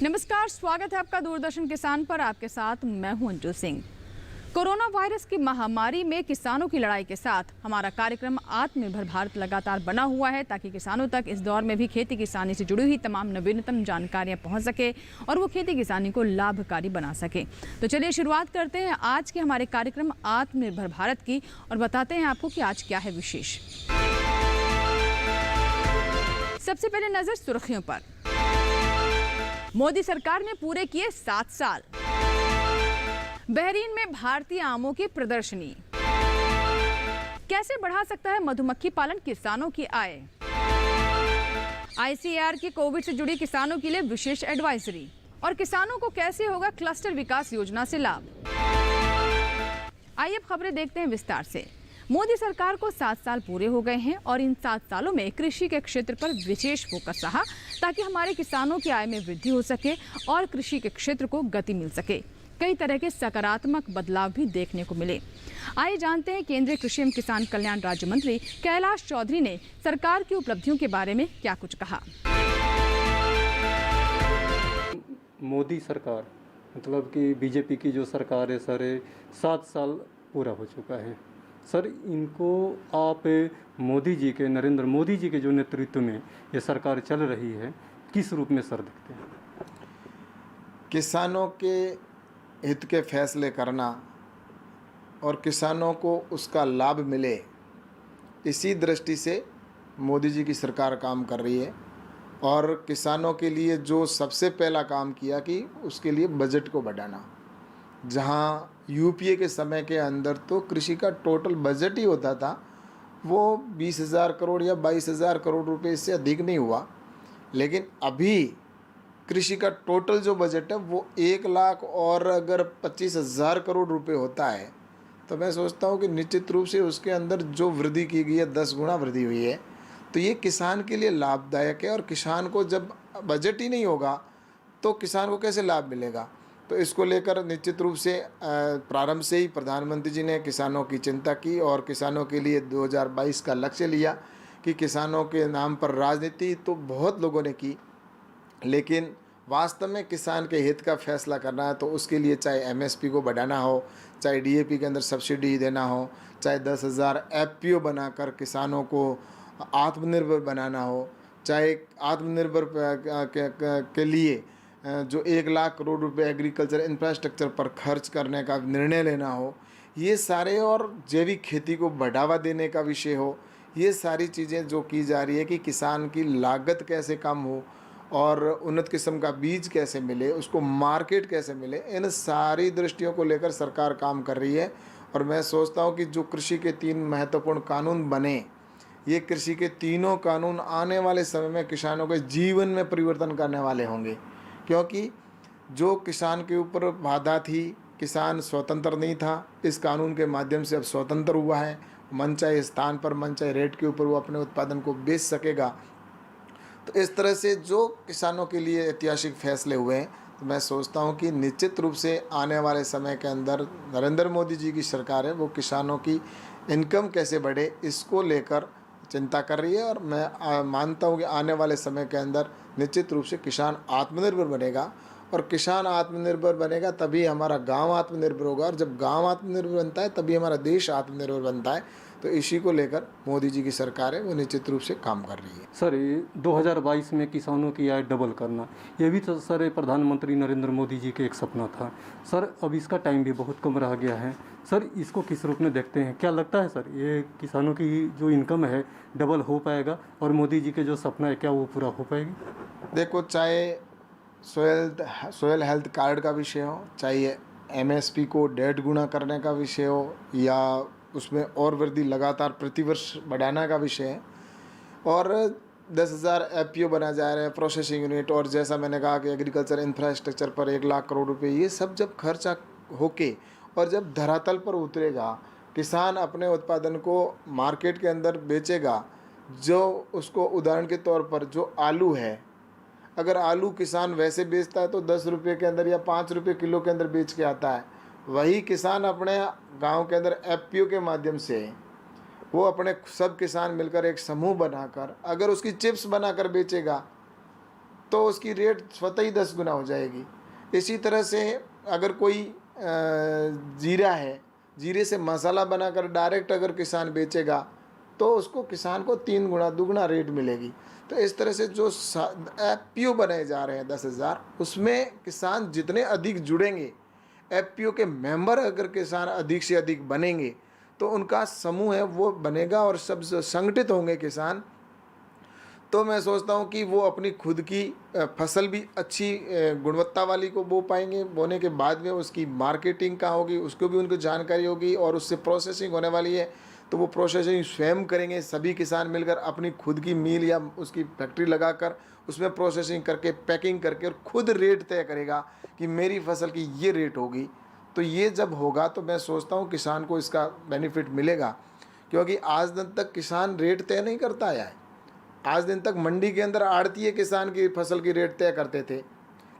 नमस्कार, स्वागत है आपका दूरदर्शन किसान पर। आपके साथ मैं हूं अंजू सिंह। कोरोना वायरस की महामारी में किसानों की लड़ाई के साथ हमारा कार्यक्रम आत्मनिर्भर भारत लगातार बना हुआ है, ताकि किसानों तक इस दौर में भी खेती किसानी से जुड़ी हुई तमाम नवीनतम जानकारियां पहुंच सके और वो खेती किसानी को लाभकारी बना सके। तो चलिए शुरुआत करते हैं आज के हमारे कार्यक्रम आत्मनिर्भर भारत की और बताते हैं आपको कि आज क्या है विशेष। सबसे पहले नजर सुर्खियों पर। मोदी सरकार ने पूरे किए 7 साल। बहरीन में भारतीय आमों की प्रदर्शनी। कैसे बढ़ा सकता है मधुमक्खी पालन किसानों की आय। आईसीएआर की कोविड से जुड़ी किसानों के लिए विशेष एडवाइजरी और किसानों को कैसे होगा क्लस्टर विकास योजना से लाभ। आइए अब खबरें देखते हैं विस्तार से। मोदी सरकार को 7 साल पूरे हो गए हैं और इन 7 सालों में कृषि के क्षेत्र पर विशेष फोकस रहा, ताकि हमारे किसानों की आय में वृद्धि हो सके और कृषि के क्षेत्र को गति मिल सके। कई तरह के सकारात्मक बदलाव भी देखने को मिले। आइए जानते हैं केंद्रीय कृषि एवं किसान कल्याण राज्य मंत्री कैलाश चौधरी ने सरकार की उपलब्धियों के बारे में क्या कुछ कहा। मोदी सरकार मतलब कि बीजेपी की जो सरकार है सर, 7 साल पूरा हो चुका है सर। इनको आप मोदी जी के, नरेंद्र मोदी जी के जो नेतृत्व में ये सरकार चल रही है, किस रूप में सर दिखते हैं? किसानों के हित के फैसले करना और किसानों को उसका लाभ मिले, इसी दृष्टि से मोदी जी की सरकार काम कर रही है। और किसानों के लिए जो सबसे पहला काम किया कि उसके लिए बजट को बढ़ाना। जहां यूपीए के समय के अंदर तो कृषि का टोटल बजट ही होता था वो 20,000 करोड़ या 22,000 करोड़ रुपए, इससे अधिक नहीं हुआ। लेकिन अभी कृषि का टोटल जो बजट है वो 1 लाख और अगर 25,000 करोड़ रुपए होता है, तो मैं सोचता हूँ कि निश्चित रूप से उसके अंदर जो वृद्धि की गई है 10 गुना वृद्धि हुई है। तो ये किसान के लिए लाभदायक है। और किसान को जब बजट ही नहीं होगा तो किसान को कैसे लाभ मिलेगा? तो इसको लेकर निश्चित रूप से प्रारंभ से ही प्रधानमंत्री जी ने किसानों की चिंता की और किसानों के लिए 2022 का लक्ष्य लिया कि किसानों के नाम पर राजनीति तो बहुत लोगों ने की, लेकिन वास्तव में किसान के हित का फैसला करना है तो उसके लिए चाहे एमएसपी को बढ़ाना हो, चाहे डीएपी के अंदर सब्सिडी देना हो, चाहे 10,000 एफपीओ बनाकर किसानों को आत्मनिर्भर बनाना हो, चाहे आत्मनिर्भर के लिए जो 1 लाख करोड़ रुपए एग्रीकल्चर इंफ्रास्ट्रक्चर पर खर्च करने का निर्णय लेना हो, ये सारे, और जैविक खेती को बढ़ावा देने का विषय हो, ये सारी चीज़ें जो की जा रही है कि किसान की लागत कैसे कम हो और उन्नत किस्म का बीज कैसे मिले, उसको मार्केट कैसे मिले, इन सारी दृष्टियों को लेकर सरकार काम कर रही है। और मैं सोचता हूँ कि जो कृषि के 3 महत्वपूर्ण कानून बने, ये कृषि के तीनों कानून आने वाले समय में किसानों के जीवन में परिवर्तन करने वाले होंगे। क्योंकि जो किसान के ऊपर बाधा थी, किसान स्वतंत्र नहीं था, इस कानून के माध्यम से अब स्वतंत्र हुआ है। मन चाहे स्थान पर, मन चाहे रेट के ऊपर वो अपने उत्पादन को बेच सकेगा। तो इस तरह से जो किसानों के लिए ऐतिहासिक फैसले हुए हैं, तो मैं सोचता हूँ कि निश्चित रूप से आने वाले समय के अंदर नरेंद्र मोदी जी की सरकार है वो किसानों की इनकम कैसे बढ़े, इसको लेकर चिंता कर रही है। और मैं मानता हूँ कि आने वाले समय के अंदर निश्चित रूप से किसान आत्मनिर्भर बनेगा, और किसान आत्मनिर्भर बनेगा तभी हमारा गांव आत्मनिर्भर होगा, और जब गांव आत्मनिर्भर बनता है तभी हमारा देश आत्मनिर्भर बनता है। तो इसी को लेकर मोदी जी की सरकार है वो निश्चित रूप से काम कर रही है। सर, 2022 में किसानों की आय डबल करना, ये भी तो सर प्रधानमंत्री नरेंद्र मोदी जी के एक सपना था सर। अब इसका टाइम भी बहुत कम रह गया है सर, इसको किस रूप में देखते हैं? क्या लगता है सर, ये किसानों की जो इनकम है डबल हो पाएगा और मोदी जी के जो सपना है क्या वो पूरा हो पाएगी? देखो, चाहे सोयल हेल्थ कार्ड का विषय हो, चाहे एमएसपी को 1.5 गुना करने का विषय हो, या उसमें और वृद्धि लगातार प्रतिवर्ष बढ़ाने का विषय है, और 10,000 एफपीओ बना जा रहे हैं, प्रोसेसिंग यूनिट, और जैसा मैंने कहा कि एग्रीकल्चर इंफ्रास्ट्रक्चर पर 1 लाख करोड़ रुपए, ये सब जब खर्चा होके और जब धरातल पर उतरेगा, किसान अपने उत्पादन को मार्केट के अंदर बेचेगा, जो उसको उदाहरण के तौर पर जो आलू है, अगर आलू किसान वैसे बेचता है तो 10 रुपये के अंदर या 5 रुपये किलो के अंदर बेच के आता है, वही किसान अपने गांव के अंदर एफपीओ के माध्यम से वो अपने सब किसान मिलकर एक समूह बनाकर अगर उसकी चिप्स बनाकर बेचेगा तो उसकी रेट स्वतः ही 10 गुना हो जाएगी। इसी तरह से अगर कोई जीरा है, जीरे से मसाला बनाकर डायरेक्ट अगर किसान बेचेगा तो उसको किसान को 3 गुना दुगना रेट मिलेगी। तो इस तरह से जो FPO बनाए जा रहे हैं 10,000, उसमें किसान जितने अधिक जुड़ेंगे, FPO के मेंबर अगर किसान अधिक से अधिक बनेंगे तो उनका समूह है वो बनेगा और सब संगठित होंगे किसान, तो मैं सोचता हूँ कि वो अपनी खुद की फसल भी अच्छी गुणवत्ता वाली को बो पाएंगे। बोने के बाद में उसकी मार्केटिंग कहाँ होगी उसको भी उनको जानकारी होगी, और उससे प्रोसेसिंग होने वाली है तो वो प्रोसेसिंग स्वयं करेंगे। सभी किसान मिलकर अपनी खुद की मिल या उसकी फैक्ट्री लगाकर उसमें प्रोसेसिंग करके पैकिंग करके और खुद रेट तय करेगा कि मेरी फसल की ये रेट होगी। तो ये जब होगा तो मैं सोचता हूँ किसान को इसका बेनिफिट मिलेगा, क्योंकि आज दिन तक किसान रेट तय नहीं करता आया है। आज दिन तक मंडी के अंदर आड़तीय किसान की फसल की रेट तय करते थे,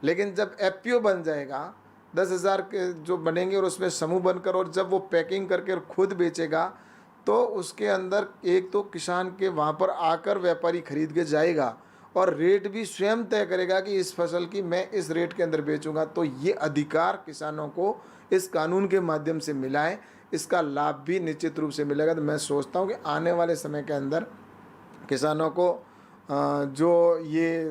लेकिन जब FPO बन जाएगा 10,000 के जो बनेंगे और उसमें समूह बनकर, और जब वो पैकिंग करके और खुद बेचेगा तो उसके अंदर एक तो किसान के वहाँ पर आकर व्यापारी खरीद के जाएगा और रेट भी स्वयं तय करेगा कि इस फसल की मैं इस रेट के अंदर बेचूंगा। तो ये अधिकार किसानों को इस कानून के माध्यम से मिला है, इसका लाभ भी निश्चित रूप से मिलेगा। तो मैं सोचता हूँ कि आने वाले समय के अंदर किसानों को जो ये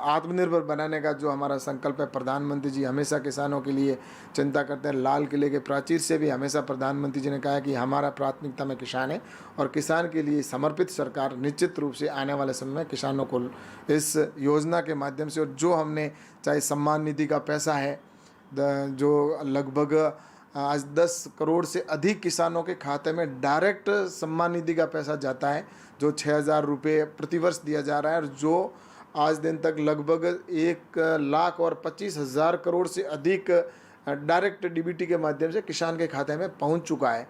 आत्मनिर्भर बनाने का जो हमारा संकल्प है, प्रधानमंत्री जी हमेशा किसानों के लिए चिंता करते हैं। लाल किले के प्राचीर से भी हमेशा प्रधानमंत्री जी ने कहा है कि हमारा प्राथमिकता में किसान है, और किसान के लिए समर्पित सरकार निश्चित रूप से आने वाले समय में किसानों को इस योजना के माध्यम से, और जो हमने चाहे सम्मान निधि का पैसा है जो लगभग आज 10 करोड़ से अधिक किसानों के खाते में डायरेक्ट सम्मान निधि का पैसा जाता है, जो 6,000 रुपये प्रतिवर्ष दिया जा रहा है, और जो आज दिन तक लगभग 1,25,000 करोड़ से अधिक डायरेक्ट DBT के माध्यम से किसान के खाते में पहुंच चुका है।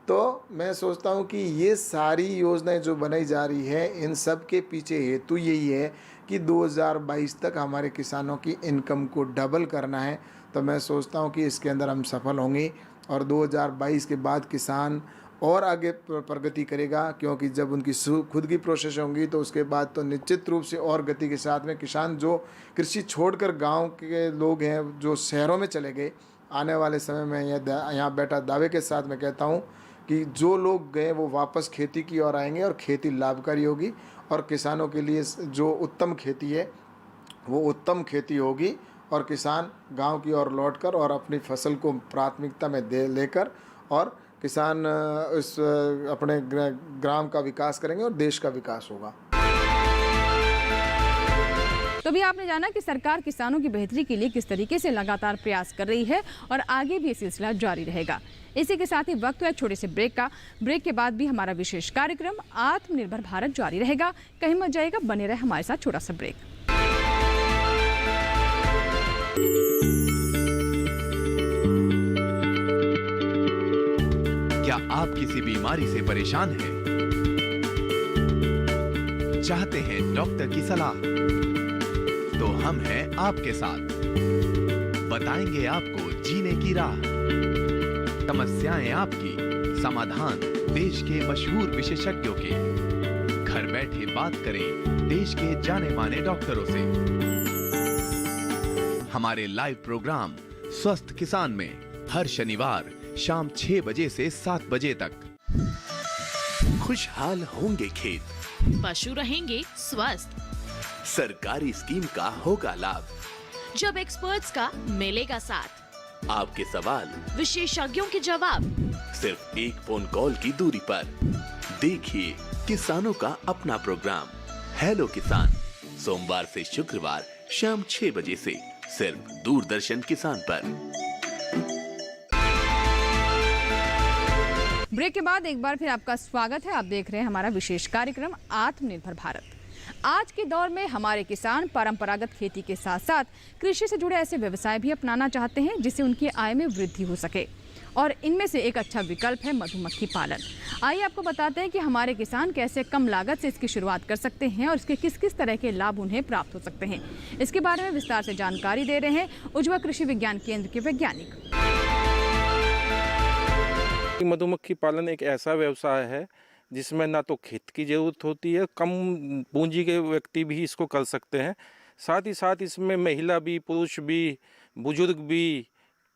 तो मैं सोचता हूं कि ये सारी योजनाएं जो बनाई जा रही है, इन सब के पीछे हेतु यही है कि 2022 तक हमारे किसानों की इनकम को डबल करना है। तो मैं सोचता हूं कि इसके अंदर हम सफल होंगे, और 2022 के बाद किसान और आगे प्रगति करेगा, क्योंकि जब उनकी खुद की प्रोसेस होंगी तो उसके बाद तो निश्चित रूप से और गति के साथ में किसान जो कृषि छोड़कर गांव के लोग हैं जो शहरों में चले गए, आने वाले समय में यहाँ बैठा दावे के साथ मैं कहता हूँ कि जो लोग गए वो वापस खेती की ओर आएंगे, और खेती लाभकारी होगी, और किसानों के लिए जो उत्तम खेती है वो उत्तम खेती होगी, और किसान गांव की ओर लौटकर और अपनी फसल को प्राथमिकता में लेकर और किसान इस अपने ग्राम का विकास करेंगे और देश का विकास होगा। तो भी आपने जाना कि सरकार किसानों की बेहतरी के लिए किस तरीके से लगातार प्रयास कर रही है, और आगे भी ये सिलसिला जारी रहेगा। इसी के साथ ही वक्त है छोटे से ब्रेक का। ब्रेक के बाद भी हमारा विशेष कार्यक्रम आत्मनिर्भर भारत जारी रहेगा। कहीं मत जाइएगा, बने रहे हमारे साथ। छोटा सा ब्रेक। क्या आप किसी बीमारी से परेशान हैं? चाहते हैं डॉक्टर की सलाह? तो हम हैं आपके साथ, बताएंगे आपको जीने की राह। समस्याएं आपकी, समाधान देश के मशहूर विशेषज्ञों के। घर बैठे बात करें देश के जाने माने डॉक्टरों से। हमारे लाइव प्रोग्राम स्वस्थ किसान में हर शनिवार शाम 6 बजे से 7 बजे तक। खुशहाल होंगे खेत, पशु रहेंगे स्वस्थ, सरकारी स्कीम का होगा लाभ, जब एक्सपर्ट्स का मिलेगा साथ, आपके सवाल विशेषज्ञों के जवाब, सिर्फ एक फोन कॉल की दूरी पर। देखिए किसानों का अपना प्रोग्राम हेलो किसान, सोमवार से शुक्रवार शाम 6 बजे से सिर्फ दूरदर्शन किसान पर। ब्रेक के बाद एक बार फिर आपका स्वागत है। आप देख रहे हैं हमारा विशेष कार्यक्रम आत्मनिर्भर भारत। आज के दौर में हमारे किसान परंपरागत खेती के साथ साथ कृषि से जुड़े ऐसे व्यवसाय भी अपनाना चाहते हैं जिससे उनकी आय में वृद्धि हो सके, और इनमें से एक अच्छा विकल्प है मधुमक्खी पालन। आइए आपको बताते हैं कि हमारे किसान कैसे कम लागत से इसकी शुरुआत कर सकते हैं और इसके किस किस तरह के लाभ उन्हें प्राप्त हो सकते हैं। इसके बारे में विस्तार से जानकारी दे रहे हैं उज्ज्वल कृषि विज्ञान केंद्र के वैज्ञानिक। मधुमक्खी पालन एक ऐसा व्यवसाय है जिसमें ना तो खेत की ज़रूरत होती है, कम पूंजी के व्यक्ति भी इसको कर सकते हैं। साथ ही साथ इसमें महिला भी, पुरुष भी, बुजुर्ग भी,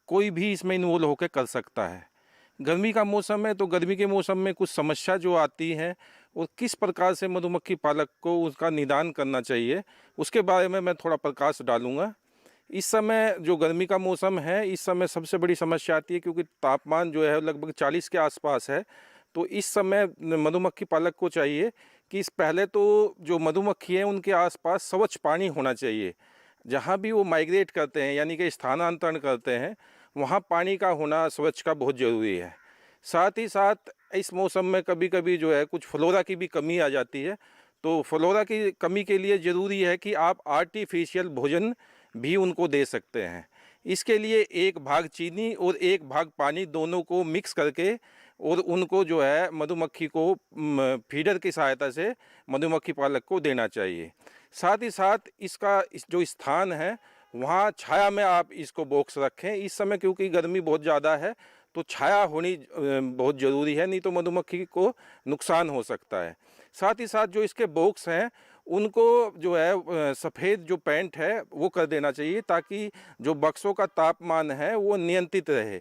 कोई भी इसमें इन्वॉल्व होकर कर सकता है। गर्मी का मौसम है तो गर्मी के मौसम में कुछ समस्या जो आती है और किस प्रकार से मधुमक्खी पालक को उसका निदान करना चाहिए उसके बारे में मैं थोड़ा प्रकाश डालूँगा। इस समय जो गर्मी का मौसम है, इस समय सबसे बड़ी समस्या आती है क्योंकि तापमान जो है लगभग 40 के आसपास है। तो इस समय मधुमक्खी पालक को चाहिए कि पहले तो जो मधुमक्खी है उनके आसपास स्वच्छ पानी होना चाहिए। जहाँ भी वो माइग्रेट करते हैं यानी कि स्थानांतरण करते हैं वहाँ पानी का होना स्वच्छ का बहुत ज़रूरी है। साथ ही साथ इस मौसम में कभी कभी जो है कुछ फ्लोरा की भी कमी आ जाती है। तो फ्लोरा की कमी के लिए ज़रूरी है कि आप आर्टिफिशियल भोजन भी उनको दे सकते हैं। इसके लिए 1 भाग चीनी और 1 भाग पानी दोनों को मिक्स करके और उनको जो है मधुमक्खी को फीडर की सहायता से मधुमक्खी पालक को देना चाहिए। साथ ही साथ इसका जो स्थान है वहाँ छाया में आप इसको बॉक्स रखें। इस समय क्योंकि गर्मी बहुत ज़्यादा है तो छाया होनी बहुत ज़रूरी है, नहीं तो मधुमक्खी को नुकसान हो सकता है। साथ ही साथ जो इसके बॉक्स हैं उनको जो है सफ़ेद जो पेंट है वो कर देना चाहिए ताकि जो बक्सों का तापमान है वो नियंत्रित रहे।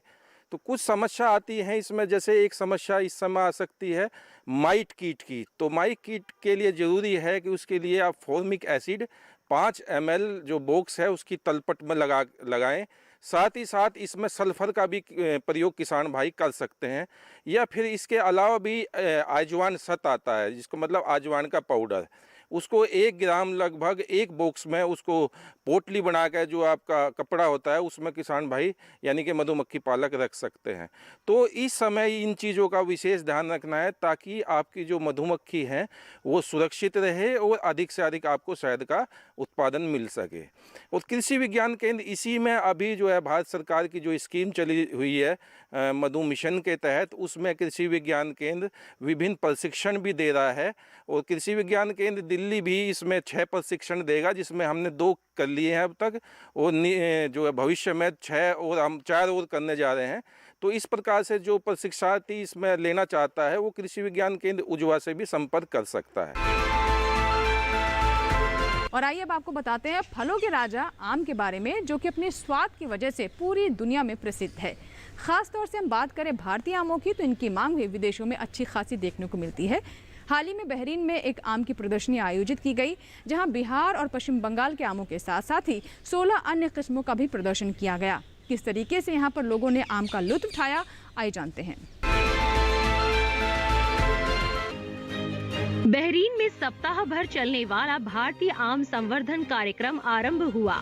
तो कुछ समस्या आती है इसमें, जैसे एक समस्या इस समय आ सकती है माइट कीट की। तो माइट कीट के लिए ज़रूरी है कि उसके लिए आप फॉर्मिक एसिड 5 ml जो बॉक्स है उसकी तलपट में लगाएं। साथ ही साथ इसमें सल्फ़र का भी प्रयोग किसान भाई कर सकते हैं, या फिर इसके अलावा भी आजवान सत आता है जिसको मतलब आजवान का पाउडर, उसको 1 ग्राम लगभग 1 बॉक्स में उसको पोटली बनाकर जो आपका कपड़ा होता है उसमें किसान भाई यानी कि मधुमक्खी पालक रख सकते हैं। तो इस समय इन चीज़ों का विशेष ध्यान रखना है ताकि आपकी जो मधुमक्खी हैं वो सुरक्षित रहे और अधिक से अधिक आपको शहद का उत्पादन मिल सके। और कृषि विज्ञान केंद्र इसी में अभी जो है भारत सरकार की जो स्कीम चली हुई है मधु मिशन के तहत, उसमें कृषि विज्ञान केंद्र विभिन्न प्रशिक्षण भी दे रहा है। और कृषि विज्ञान केंद्र दिल्ली भी इसमें 6 प्रशिक्षण देगा, जिसमें हमने 2 कर लिए हैं अब तक, और जो है भविष्य में 6 और हम 4 और करने जा रहे हैं। तो इस प्रकार से जो प्रशिक्षार्थी इसमें लेना चाहता है वो कृषि विज्ञान केंद्र उजवा से भी संपर्क कर सकता है। और आइए अब आपको बताते हैं फलों के राजा आम के बारे में, जो कि अपने स्वाद की वजह से पूरी दुनिया में प्रसिद्ध है। खास तौर से हम बात करें भारतीय आमों की तो इनकी मांग भी विदेशों में अच्छी खासी देखने को मिलती है। हाल ही में बहरीन में एक आम की प्रदर्शनी आयोजित की गई, जहां बिहार और पश्चिम बंगाल के आमों के साथ साथ ही 16 अन्य किस्मों का भी प्रदर्शन किया गया। किस तरीके से यहां पर लोगों ने आम का लुत्फ उठाया, आइए जानते हैं। बहरीन में सप्ताह भर चलने वाला भारतीय आम संवर्धन कार्यक्रम आरंभ हुआ।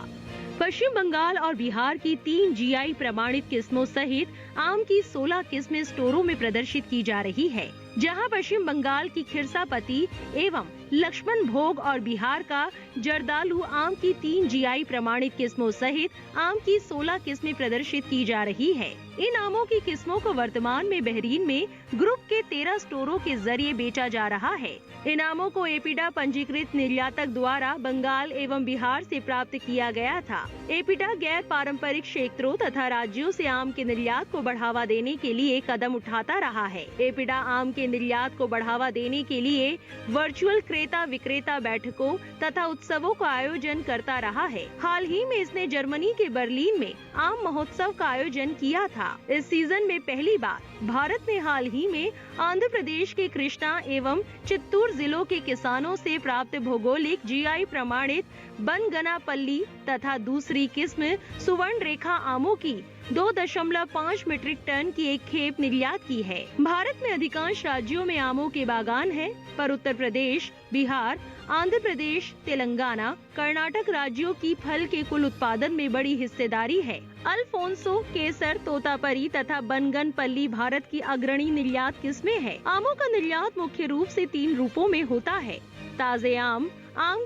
पश्चिम बंगाल और बिहार की 3 GI प्रमाणित किस्मों सहित आम की 16 किस्में स्टोरों में प्रदर्शित की जा रही है, जहां पश्चिम बंगाल की खिरसापति एवं लक्ष्मण भोग और बिहार का जर्दालू आम की 3 GI प्रमाणित किस्मों सहित आम की 16 किस्में प्रदर्शित की जा रही है। इन आमों की किस्मों को वर्तमान में बहरीन में ग्रुप के 13 स्टोरों के जरिए बेचा जा रहा है। इन आमों को एपिडा पंजीकृत निर्यातक द्वारा बंगाल एवं बिहार से प्राप्त किया गया था। एपिडा गैर पारंपरिक क्षेत्रों तथा राज्यों से आम के निर्यात को बढ़ावा देने के लिए कदम उठाता रहा है। एपिडा आम के निर्यात को बढ़ावा देने के लिए वर्चुअल क्रेता विक्रेता बैठकों तथा उत्सवों का आयोजन करता रहा है। हाल ही में इसने जर्मनी के बर्लिन में आम महोत्सव का आयोजन किया था। इस सीजन में पहली बार भारत ने हाल ही में आंध्र प्रदेश के कृष्णा एवं चित्तूर जिलों के किसानों से प्राप्त भौगोलिक GI प्रमाणित बनगनापल्ली तथा दूसरी किस्म सुवर्ण रेखा आमों की 2.5 मीट्रिक टन की एक खेप निर्यात की है। भारत में अधिकांश राज्यों में आमों के बागान हैं, पर उत्तर प्रदेश, बिहार, आंध्र प्रदेश, तेलंगाना, कर्नाटक राज्यों की फल के कुल उत्पादन में बड़ी हिस्सेदारी है। अल्फोंसो, केसर, तोतापरी तथा बनगनपल्ली भारत की अग्रणी निर्यात किस्में हैं। आमों का निर्यात मुख्य रूप से 3 रूपों में होता है: ताजे आम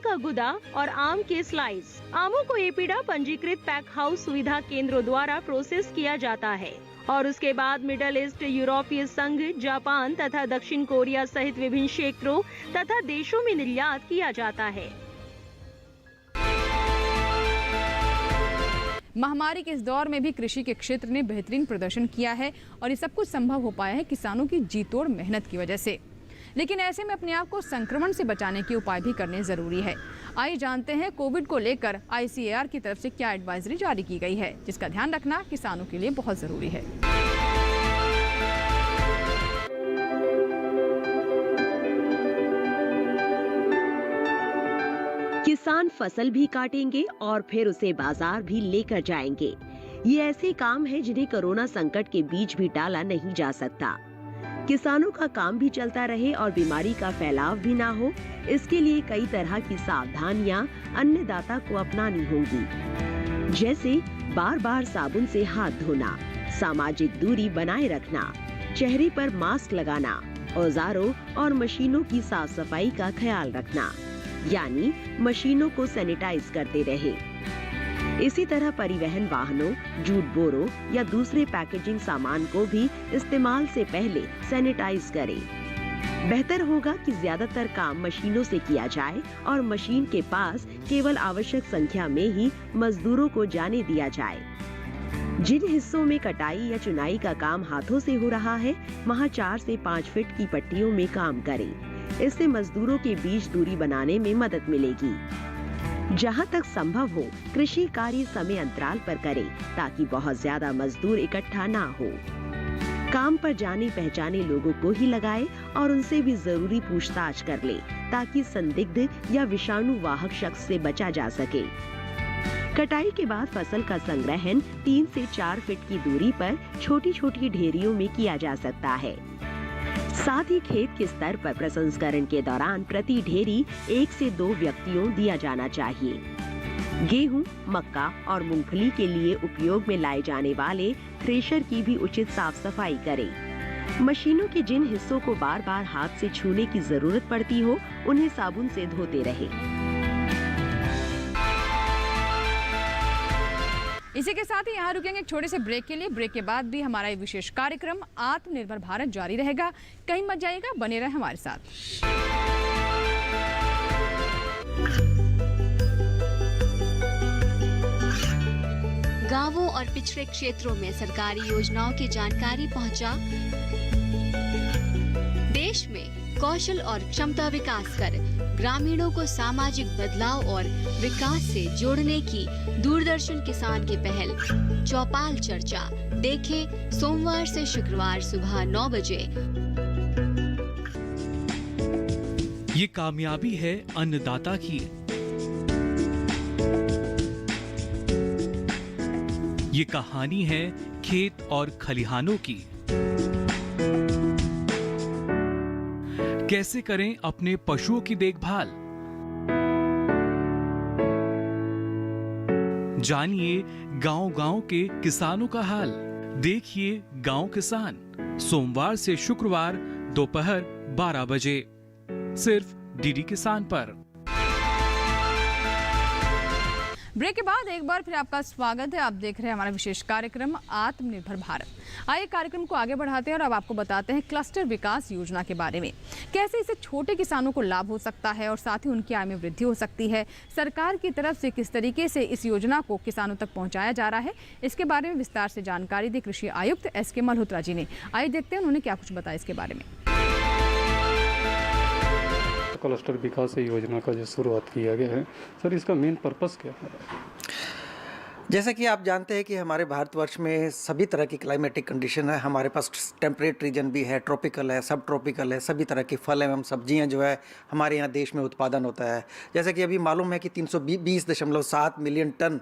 का गुदा और आम के स्लाइस। आमों को एपिडा पंजीकृत पैक हाउस सुविधा केंद्रों द्वारा प्रोसेस किया जाता है और उसके बाद मिडल ईस्ट, यूरोपीय संघ, जापान तथा दक्षिण कोरिया सहित विभिन्न क्षेत्रों तथा देशों में निर्यात किया जाता है। महामारी के इस दौर में भी कृषि के क्षेत्र ने बेहतरीन प्रदर्शन किया है और ये सब कुछ संभव हो पाया है किसानों की जी तोड़ मेहनत की वजह से। लेकिन ऐसे में अपने आप को संक्रमण से बचाने के उपाय भी करने जरूरी है। आइए जानते हैं कोविड को लेकर ICAR की तरफ से क्या एडवाइजरी जारी की गई है, जिसका ध्यान रखना किसानों के लिए बहुत जरूरी है। किसान फसल भी काटेंगे और फिर उसे बाजार भी लेकर जाएंगे। ये ऐसे काम है जिन्हें कोरोना संकट के बीच भी टाला नहीं जा सकता। किसानों का काम भी चलता रहे और बीमारी का फैलाव भी ना हो, इसके लिए कई तरह की सावधानियां अन्नदाता को अपनानी होंगी, जैसे बार बार साबुन से हाथ धोना, सामाजिक दूरी बनाए रखना, चेहरे पर मास्क लगाना, औजारों और मशीनों की साफ सफाई का ख्याल रखना, यानी मशीनों को सैनिटाइज करते रहे। इसी तरह परिवहन वाहनों, जूट बोरों या दूसरे पैकेजिंग सामान को भी इस्तेमाल से पहले सैनिटाइज करें। बेहतर होगा कि ज्यादातर काम मशीनों से किया जाए और मशीन के पास केवल आवश्यक संख्या में ही मजदूरों को जाने दिया जाए। जिन हिस्सों में कटाई या चुनाई का काम हाथों से हो रहा है, वहां 4 से 5 फीट की पट्टियों में काम करें। इससे मजदूरों के बीच दूरी बनाने में मदद मिलेगी। जहां तक संभव हो, कृषि कार्य समय अंतराल पर करें ताकि बहुत ज्यादा मजदूर इकट्ठा ना हो। काम पर जाने पहचाने लोगों को ही लगाए और उनसे भी जरूरी पूछताछ कर ले ताकि संदिग्ध या विषाणु वाहक शख्स से बचा जा सके। कटाई के बाद फसल का संग्रहण 3 से 4 फीट की दूरी पर छोटी छोटी ढेरियों में किया जा सकता है। साथ ही खेत के स्तर पर प्रसंस्करण के दौरान प्रति ढेरी 1 से 2 व्यक्तियों दिया जाना चाहिए। गेहूं, मक्का और मूंगफली के लिए उपयोग में लाए जाने वाले थ्रेशर की भी उचित साफ सफाई करें। मशीनों के जिन हिस्सों को बार बार हाथ से छूने की जरूरत पड़ती हो, उन्हें साबुन से धोते रहें। इसी के साथ ही यहाँ रुकेंगे एक छोटे से ब्रेक के लिए। ब्रेक के बाद भी हमारा ये विशेष कार्यक्रम आत्मनिर्भर भारत जारी रहेगा। कहीं मत जाइएगा, बने रहे हमारे साथ। गांवों और पिछड़े क्षेत्रों में सरकारी योजनाओं की जानकारी पहुंचा। देश में कौशल और क्षमता विकास कर ग्रामीणों को सामाजिक बदलाव और विकास से जोड़ने की दूरदर्शन किसान की पहल चौपाल चर्चा देखें सोमवार से शुक्रवार सुबह 9 बजे। ये कामयाबी है अन्नदाता की। ये कहानी है खेत और खलिहानों की। कैसे करें अपने पशुओं की देखभाल, जानिए गांव-गांव के किसानों का हाल। देखिए गांव किसान सोमवार से शुक्रवार दोपहर 12 बजे सिर्फ डीडी किसान पर। ब्रेक के बाद एक बार फिर आपका स्वागत है। आप देख रहे हैं हमारा विशेष कार्यक्रम आत्मनिर्भर भारत। आइए कार्यक्रम को आगे बढ़ाते हैं और अब आपको बताते हैं क्लस्टर विकास योजना के बारे में। कैसे इससे छोटे किसानों को लाभ हो सकता है और साथ ही उनकी आय में वृद्धि हो सकती है। सरकार की तरफ से किस तरीके से इस योजना को किसानों तक पहुंचाया जा रहा है, इसके बारे में विस्तार से जानकारी दी कृषि आयुक्त SK मल्होत्रा जी ने। आइए देखते हैं उन्होंने क्या कुछ बताया इसके बारे में। क्लस्टर विकास योजना का जो शुरुआत किया गया है, सर इसका मेन पर्पस क्या है? जैसा कि आप जानते हैं कि हमारे भारतवर्ष में सभी तरह की क्लाइमेटिक कंडीशन है। हमारे पास टेम्परेट रीजन भी है, ट्रॉपिकल है, सब ट्रॉपिकल है। सभी तरह के फल एवं सब्जियां जो है हमारे यहाँ देश में उत्पादन होता है। जैसा कि अभी मालूम है कि 320.7 मिलियन टन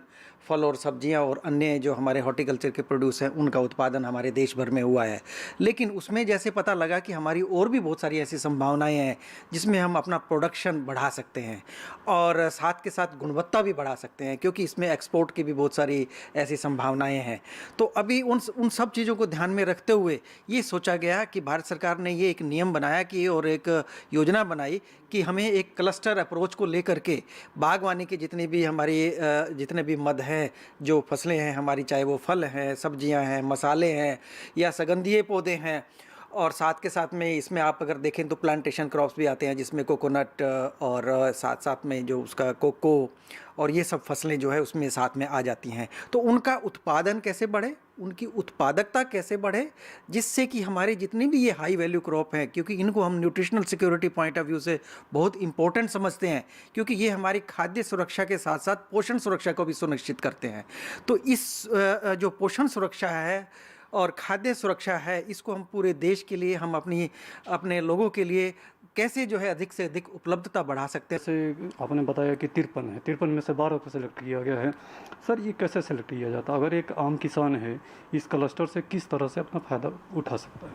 फल और सब्जियां और अन्य जो हमारे हॉर्टिकल्चर के प्रोड्यूस हैं उनका उत्पादन हमारे देश भर में हुआ है। लेकिन उसमें जैसे पता लगा कि हमारी और भी बहुत सारी ऐसी संभावनाएं हैं जिसमें हम अपना प्रोडक्शन बढ़ा सकते हैं और साथ के साथ गुणवत्ता भी बढ़ा सकते हैं, क्योंकि इसमें एक्सपोर्ट की भी बहुत सारी ऐसी संभावनाएं हैं। तो अभी उन सब चीज़ों को ध्यान में रखते हुए ये सोचा गया कि भारत सरकार ने ये एक नियम बनाया कि और एक योजना बनाई कि हमें एक क्लस्टर अप्रोच को लेकर के बागवानी के जितने भी मद हैं, जो फसलें हैं हमारी, चाहे वो फल हैं, सब्जियां हैं, मसाले हैं या सुगंधीय पौधे हैं और साथ के साथ में इसमें आप अगर देखें तो प्लांटेशन क्रॉप्स भी आते हैं, जिसमें कोकोनट और साथ साथ में जो उसका कोको और ये सब फसलें जो है उसमें साथ में आ जाती हैं। तो उनका उत्पादन कैसे बढ़े, उनकी उत्पादकता कैसे बढ़े, जिससे कि हमारे जितने भी ये हाई वैल्यू क्रॉप हैं, क्योंकि इनको हम nutritional security point of view से बहुत इंपॉर्टेंट समझते हैं, क्योंकि ये हमारी खाद्य सुरक्षा के साथ साथ पोषण सुरक्षा को भी सुनिश्चित करते हैं। तो इस जो पोषण सुरक्षा है और खाद्य सुरक्षा है, इसको हम पूरे देश के लिए, हम अपने लोगों के लिए कैसे जो है अधिक से अधिक उपलब्धता बढ़ा सकते हैं। जैसे आपने बताया कि 53 है, 53 में से 12 को सिलेक्ट किया गया है। सर ये कैसे सिलेक्ट किया जाता है? अगर एक आम किसान है, इस क्लस्टर से किस तरह से अपना फ़ायदा उठा सकता है?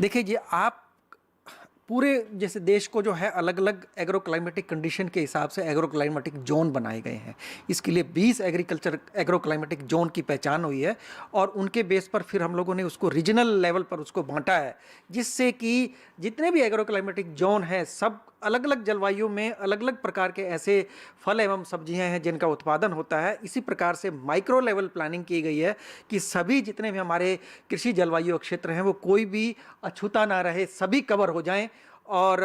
देखिए जी, आप पूरे जैसे देश को जो है अलग अलग एग्रो क्लाइमेटिक कंडीशन के हिसाब से एग्रो क्लाइमेटिक जोन बनाए गए हैं। इसके लिए 20 एग्रो क्लाइमेटिक जोन की पहचान हुई है और उनके बेस पर फिर हम लोगों ने उसको रीजनल लेवल पर उसको बांटा है, जिससे कि जितने भी एग्रो क्लाइमेटिक जोन हैं सब अलग अलग जलवायु में अलग अलग प्रकार के ऐसे फल एवं सब्जियां हैं जिनका उत्पादन होता है। इसी प्रकार से माइक्रो लेवल प्लानिंग की गई है कि सभी जितने भी हमारे कृषि जलवायु क्षेत्र हैं वो कोई भी अछूता ना रहे, सभी कवर हो जाएं। और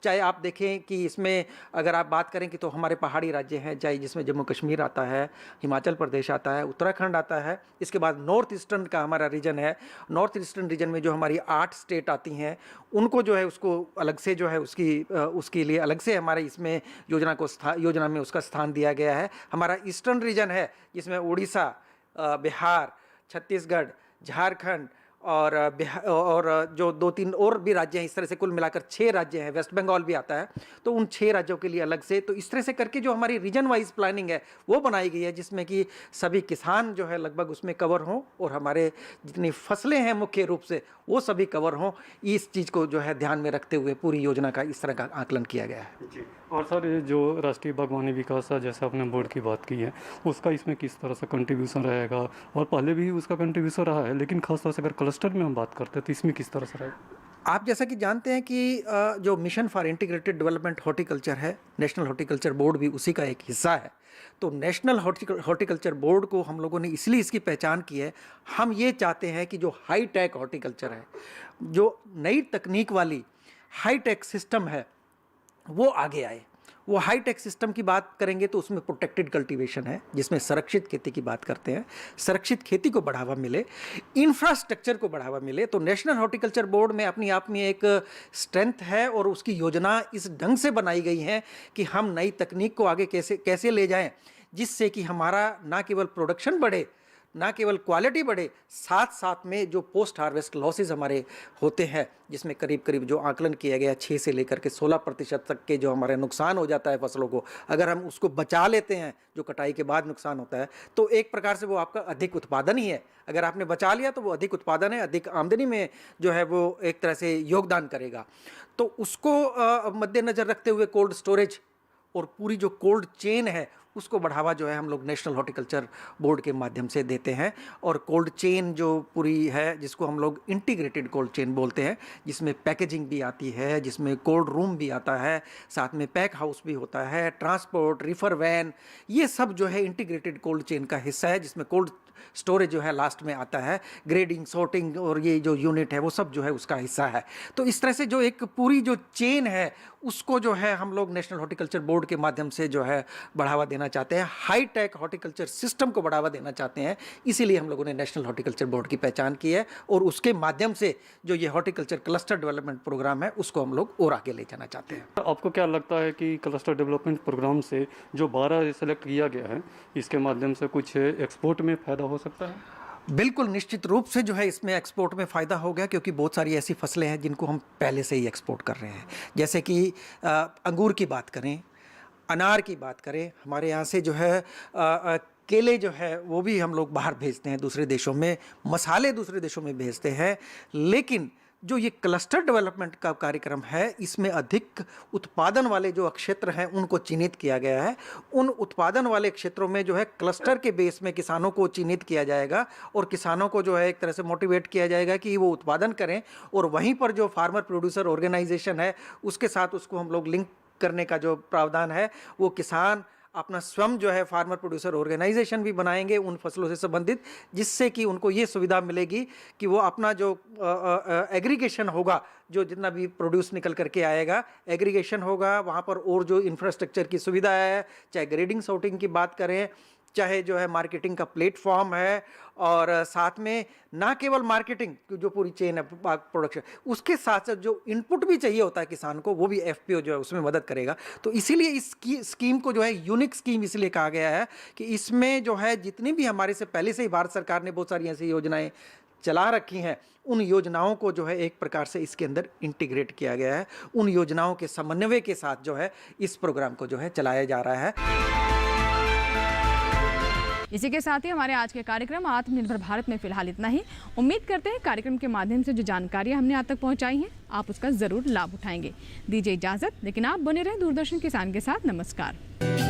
चाहे आप देखें कि इसमें अगर आप बात करें कि तो हमारे पहाड़ी राज्य हैं, चाहे जिसमें जम्मू कश्मीर आता है, हिमाचल प्रदेश आता है, उत्तराखंड आता है, इसके बाद नॉर्थ ईस्टर्न का हमारा रीजन है। नॉर्थ ईस्टर्न रीजन में जो हमारी 8 स्टेट आती हैं उनको जो है उसको अलग से जो है उसके लिए अलग से हमारे इसमें योजना में उसका स्थान दिया गया है। हमारा ईस्टर्न रीजन है जिसमें उड़ीसा, बिहार, छत्तीसगढ़, झारखंड और जो 2-3 और भी राज्य हैं, इस तरह से कुल मिलाकर 6 राज्य हैं, वेस्ट बंगाल भी आता है। तो उन 6 राज्यों के लिए अलग से, तो इस तरह से करके जो हमारी रीजन वाइज प्लानिंग है वो बनाई गई है, जिसमें कि सभी किसान जो है लगभग उसमें कवर हों और हमारे जितनी फसलें हैं मुख्य रूप से वो सभी कवर हों। इस चीज़ को जो है ध्यान में रखते हुए पूरी योजना का इस तरह का आकलन किया गया है। जी। और सर ये जो राष्ट्रीय बागवानी विकास जैसे आपने बोर्ड की बात की है, उसका इसमें किस तरह से कंट्रीब्यूशन रहेगा? और पहले भी उसका कंट्रीब्यूशन रहा है, लेकिन खासतौर से अगर क्लस्टर में हम बात करते हैं तो इसमें किस तरह से रहेगा? आप जैसा कि जानते हैं कि जो mission for integrated development horticulture है, नेशनल हॉर्टिकल्चर बोर्ड भी उसी का एक हिस्सा है। तो नेशनल हॉर्टिकल्चर बोर्ड को हम लोगों ने इसलिए इसकी पहचान की है, हम ये चाहते हैं कि जो हाई टेक हॉर्टिकल्चर है, जो नई तकनीक वाली हाई टेक सिस्टम है, वो आगे आए। वो हाई टेक सिस्टम की बात करेंगे तो उसमें प्रोटेक्टेड कल्टीवेशन है, जिसमें संरक्षित खेती की बात करते हैं, संरक्षित खेती को बढ़ावा मिले, इंफ्रास्ट्रक्चर को बढ़ावा मिले। तो नेशनल हॉर्टिकल्चर बोर्ड में अपनी आप में एक स्ट्रेंथ है और उसकी योजना इस ढंग से बनाई गई है कि हम नई तकनीक को आगे कैसे ले जाएं, जिससे कि हमारा ना केवल प्रोडक्शन बढ़े, ना केवल क्वालिटी बढ़े, साथ साथ में जो पोस्ट हार्वेस्ट लॉसेज हमारे होते हैं, जिसमें करीब करीब जो आकलन किया गया 6 से लेकर के 16% तक के जो हमारे नुकसान हो जाता है फसलों को, अगर हम उसको बचा लेते हैं, जो कटाई के बाद नुकसान होता है, तो एक प्रकार से वो आपका अधिक उत्पादन ही है। अगर आपने बचा लिया तो वो अधिक उत्पादन है, अधिक आमदनी में जो है वो एक तरह से योगदान करेगा। तो उसको मद्देनज़र रखते हुए कोल्ड स्टोरेज और पूरी जो कोल्ड चेन है उसको बढ़ावा जो है हम लोग नेशनल हॉर्टिकल्चर बोर्ड के माध्यम से देते हैं। और कोल्ड चेन जो पूरी है, जिसको हम लोग इंटीग्रेटेड कोल्ड चेन बोलते हैं, जिसमें पैकेजिंग भी आती है, जिसमें कोल्ड रूम भी आता है, साथ में पैक हाउस भी होता है, ट्रांसपोर्ट, रिफर वैन, ये सब जो है इंटीग्रेटेड कोल्ड चेन का हिस्सा है, जिसमें कोल्ड स्टोरेज जो है लास्ट में आता है, ग्रेडिंग, सॉर्टिंग और ये जो यूनिट है वो सब जो है उसका हिस्सा है। तो इस तरह से जो एक पूरी जो चेन है उसको जो है हम लोग नेशनल हॉर्टिकल्चर बोर्ड के माध्यम से जो है बढ़ावा देना चाहते हैं, हाई टेक हॉर्टिकल्चर सिस्टम को बढ़ावा देना चाहते हैं। इसीलिए हम लोगों ने नेशनल हॉर्टिकल्चर बोर्ड की पहचान की है और उसके माध्यम से जो ये हॉर्टिकल्चर क्लस्टर डेवलपमेंट प्रोग्राम है उसको हम लोग और आगे ले जाना चाहते हैं। आपको क्या लगता है कि क्लस्टर डेवलपमेंट प्रोग्राम से जो 12 सेलेक्ट किया गया है, इसके माध्यम से कुछ एक्सपोर्ट में फ़ायदा हो सकता है? बिल्कुल निश्चित रूप से जो है इसमें एक्सपोर्ट में फ़ायदा हो गया, क्योंकि बहुत सारी ऐसी फसलें हैं जिनको हम पहले से ही एक्सपोर्ट कर रहे हैं। जैसे कि अंगूर की बात करें, अनार की बात करें, हमारे यहाँ से जो है केले जो है वो भी हम लोग बाहर भेजते हैं दूसरे देशों में, मसाले दूसरे देशों में भेजते हैं। लेकिन जो ये क्लस्टर डेवलपमेंट का कार्यक्रम है, इसमें अधिक उत्पादन वाले जो क्षेत्र हैं उनको चिन्हित किया गया है। उन उत्पादन वाले क्षेत्रों में जो है क्लस्टर के बेस में किसानों को चिन्हित किया जाएगा और किसानों को जो है एक तरह से मोटिवेट किया जाएगा कि वो उत्पादन करें, और वहीं पर जो फार्मर प्रोड्यूसर ऑर्गेनाइजेशन है उसके साथ उसको हम लोग लिंक करने का जो प्रावधान है, वो किसान अपना स्वयं जो है फार्मर प्रोड्यूसर ऑर्गेनाइजेशन भी बनाएंगे उन फसलों से संबंधित, जिससे कि उनको ये सुविधा मिलेगी कि वो अपना जो एग्रीगेशन होगा, जो जितना भी प्रोड्यूस निकल करके आएगा एग्रीगेशन होगा वहाँ पर, और जो इंफ्रास्ट्रक्चर की सुविधा है, चाहे ग्रेडिंग सॉर्टिंग की बात करें, चाहे जो है मार्केटिंग का प्लेटफॉर्म है, और साथ में ना केवल मार्केटिंग जो पूरी चेन है प्रोडक्शन, उसके साथ साथ जो इनपुट भी चाहिए होता है किसान को, वो भी एफपीओ जो है उसमें मदद करेगा। तो इसीलिए इस स्कीम को जो है यूनिक स्कीम इसलिए कहा गया है कि इसमें जो है जितनी भी हमारे से पहले से ही भारत सरकार ने बहुत सारी ऐसी योजनाएं चला रखी हैं, उन योजनाओं को जो है एक प्रकार से इसके अंदर इंटीग्रेट किया गया है। उन योजनाओं के समन्वय के साथ जो है इस प्रोग्राम को जो है चलाया जा रहा है। इसी के साथ ही हमारे आज के कार्यक्रम आत्मनिर्भर भारत में फिलहाल इतना ही। उम्मीद करते हैं कार्यक्रम के माध्यम से जो जानकारियां हमने आप तक पहुंचाई हैं, आप उसका जरूर लाभ उठाएंगे। दीजिए इजाजत, लेकिन आप बने रहें दूरदर्शन किसान के साथ। नमस्कार।